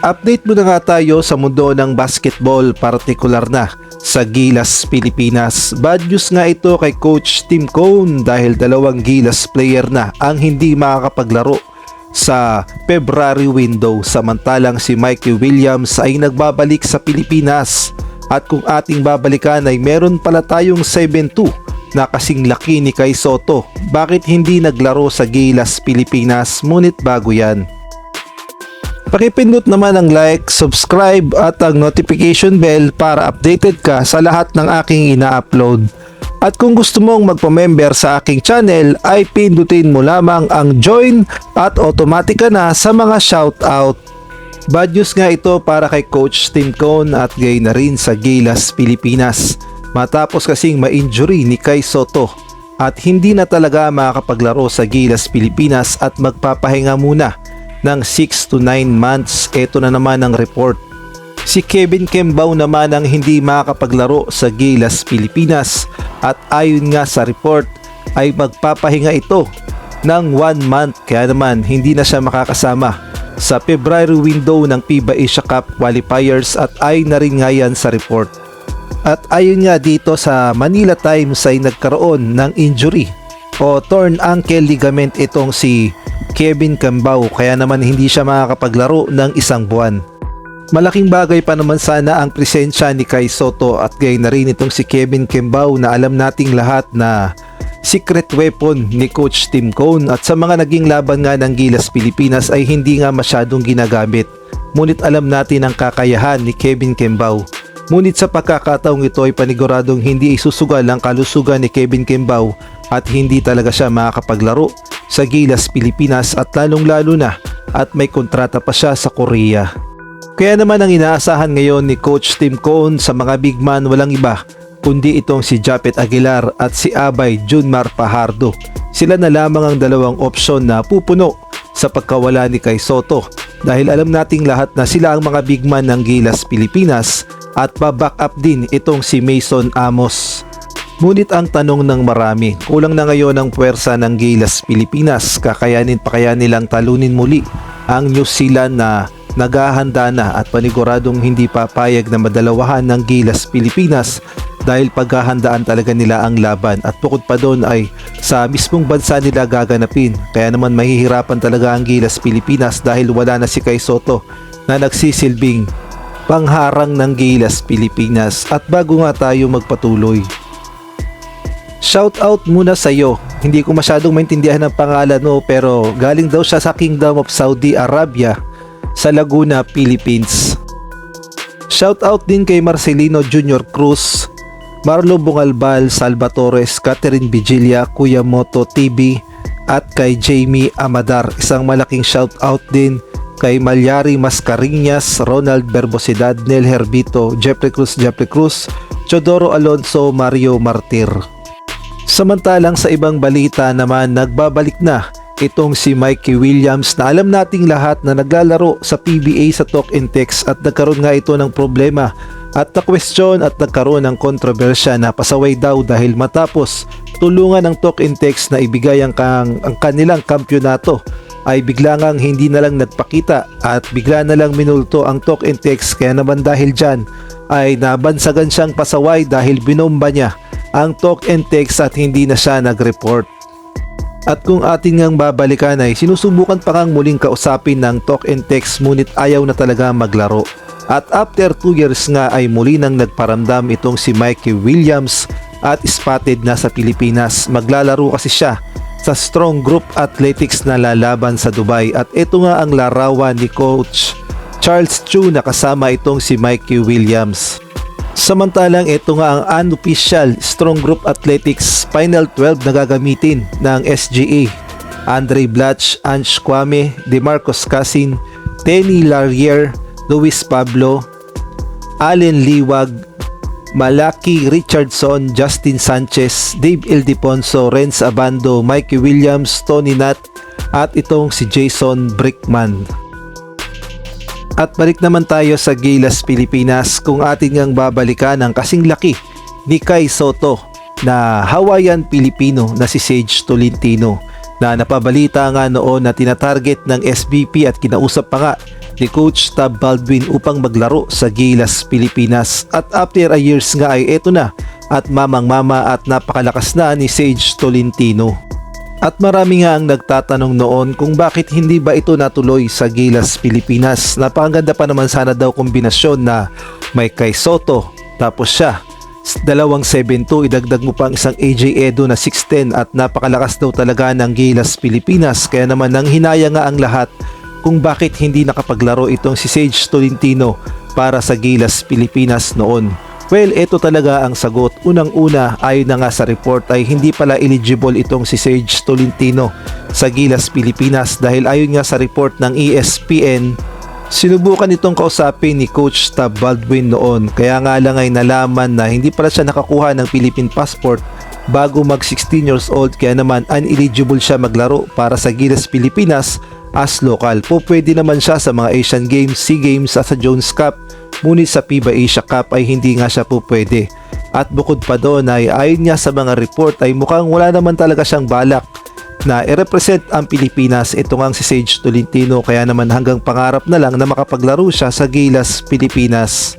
Update muna nga tayo sa mundo ng basketball, partikular na sa Gilas, Pilipinas. Bad news nga ito kay Coach Tim Cone dahil dalawang Gilas player na ang hindi makakapaglaro sa February window, samantalang si Mikey Williams ay nagbabalik sa Pilipinas. At kung ating babalikan ay meron pala tayong 7-2 na kasing laki ni Kai Sotto. Bakit hindi naglaro sa Gilas, Pilipinas? Ngunit bago yan, pakipindot naman ang like, subscribe at ang notification bell para updated ka sa lahat ng aking ina-upload. At kung gusto mong magpa-member sa aking channel ay pindutin mo lamang ang join at automatic ka na sa mga shoutout. Bad news nga ito para kay Coach Tim Cone at gayon na rin sa Gilas, Pilipinas. Matapos kasing ma-injury ni Kai Sotto at hindi na talaga makakapaglaro sa Gilas, Pilipinas at magpapahinga muna ng 6 to 9 months. Ito na naman ang report. Si Kevin Kembao naman ang hindi makakapaglaro sa Gilas, Pilipinas at ayon nga sa report ay magpapahinga ito ng 1 month, kaya naman hindi na siya makakasama sa February window ng FIBA Asia Cup qualifiers at ayon na rin nga yan sa report. At ayon nga dito sa Manila Times ay nagkaroon ng injury o torn ankle ligament itong si Kevin Kembao, kaya naman hindi siya makakapaglaro ng 1 buwan. Malaking bagay pa naman sana ang presensya ni Kai Sotto at gayon na rin itong si Kevin Kembao na alam nating lahat na secret weapon ni Coach Tim Cone at sa mga naging laban nga ng Gilas, Pilipinas ay hindi nga masyadong ginagamit. Ngunit alam natin ang kakayahan ni Kevin Kembao. Ngunit sa pagkakataong ito ay paniguradong hindi isusugal ang kalusugan ni Kevin Kembao at hindi talaga siya makakapaglaro sa Gilas, Pilipinas at lalong-lalo na at may kontrata pa siya sa Korea. Kaya naman ang inaasahan ngayon ni Coach Tim Cone sa mga big man walang iba kundi itong si Japet Aguilar at si Abay Junmar Fajardo. Sila na lamang ang dalawang opsyon na pupuno sa pagkawala ni Kai Sotto dahil alam nating lahat na sila ang mga big man ng Gilas, Pilipinas at pa-back up din itong si Mason Amos. Ngunit ang tanong ng marami, kulang na ngayon ang puwersa ng Gilas, Pilipinas, kakayanin pa kaya nilang talunin muli ang New Zealand na naghahanda na at paniguradong hindi papayag na madalawahan ng Gilas, Pilipinas dahil paghahandaan talaga nila ang laban at bukod pa doon ay sa mismong bansa nila gaganapin. Kaya naman mahihirapan talaga ang Gilas, Pilipinas dahil wala na si Kai Sotto na nagsisilbing pangharang ng Gilas, Pilipinas. At bago nga tayo magpatuloy, shout out muna sa iyo. Hindi ko masyadong maintindihan ang pangalan mo pero galing daw siya sa Kingdom of Saudi Arabia sa Laguna, Philippines. Shout out din kay Marcelino Junior Cruz, Marlo Bungalbal, Salvatores, Catherine Vigilia, Kuya Moto TV at kay Jamie Amadar. Isang malaking shout out din kay Malyari Mascariñas, Ronald Berbosidad, Nel Herbito, Jeffrey Cruz, Chodoro Alonso, Mario Martir. Samantalang sa ibang balita naman, nagbabalik na itong si Mikey Williams na alam nating lahat na naglalaro sa PBA sa Talk and Text at nagkaroon nga ito ng problema at na-question at nagkaroon ng kontrobersya na pasaway daw dahil matapos tulungan ng Talk and Text na ibigay ang kanilang kampyonato ay bigla ngang hindi na lang nagpakita at bigla na lang minulto ang Talk and Text, kaya naman dahil dyan ay nabansagan siyang pasaway dahil binomba niya ang Talk and Text at hindi na siya nag-report. At kung ating ngang babalikan ay sinusubukan pa ngang muling kausapin ng Talk and Text ngunit ayaw na talaga maglaro. At after 2 years nga ay muli nang nagparamdam itong si Mikey Williams at spotted na sa Pilipinas. Maglalaro kasi siya sa Strong Group Athletics na lalaban sa Dubai at ito nga ang larawan ni Coach Charles Chu na kasama itong si Mikey Williams. Samantalang ito nga ang unofficial Strong Group Athletics Final 12 na gagamitin ng SGA. Andre Blatch, Ange Kwame, DeMarcus Casin, Tenny Larrier, Luis Pablo, Allen Liwag, Malaki Richardson, Justin Sanchez, Dave Ildefonso, Renz Abando, Mikey Williams, Tony Nat at itong si Jason Brickman. At balik naman tayo sa Gilas, Pilipinas kung ating ngang babalikan ang kasing laki ni Kai Sotto na Hawaiian Pilipino na si Sage Tolentino na napabalita nga noon na tinatarget ng SBP at kinausap pa nga ni Coach Tab Baldwin upang maglaro sa Gilas, Pilipinas. At after a years nga ay eto na at mamang-mama at napakalakas na ni Sage Tolentino. At marami nga ang nagtatanong noon kung bakit hindi ba ito natuloy sa Gilas, Pilipinas. Napakaganda pa naman sana daw kombinasyon na may kay Soto tapos siya. Dalawang 7-2, idagdag mo pa ang isang AJ Edo na 6'10 at napakalakas daw talaga ng Gilas, Pilipinas. Kaya naman nang hinaya nga ang lahat kung bakit hindi nakapaglaro itong si Sage Tolentino para sa Gilas, Pilipinas noon. Well, ito talaga ang sagot. Unang-una, ayon na nga sa report ay hindi pala eligible itong si Sage Tolentino sa Gilas, Pilipinas dahil ayon nga sa report ng ESPN, sinubukan itong kausapin ni Coach Tab Baldwin noon. Kaya nga lang ay nalaman na hindi pala siya nakakuha ng Philippine passport bago mag 16 years old, kaya naman ineligible siya maglaro para sa Gilas, Pilipinas as local. Pwede naman siya sa mga Asian Games, SEA Games at sa Jones Cup, ngunit sa FIBA Asia Cup ay hindi nga siya pwede. At bukod pa doon ay ayon nga sa mga report ay mukhang wala naman talaga siyang balak na i-represent ang Pilipinas. Ito nga si Sage Tolentino, kaya naman hanggang pangarap na lang na makapaglaro siya sa Gilas, Pilipinas.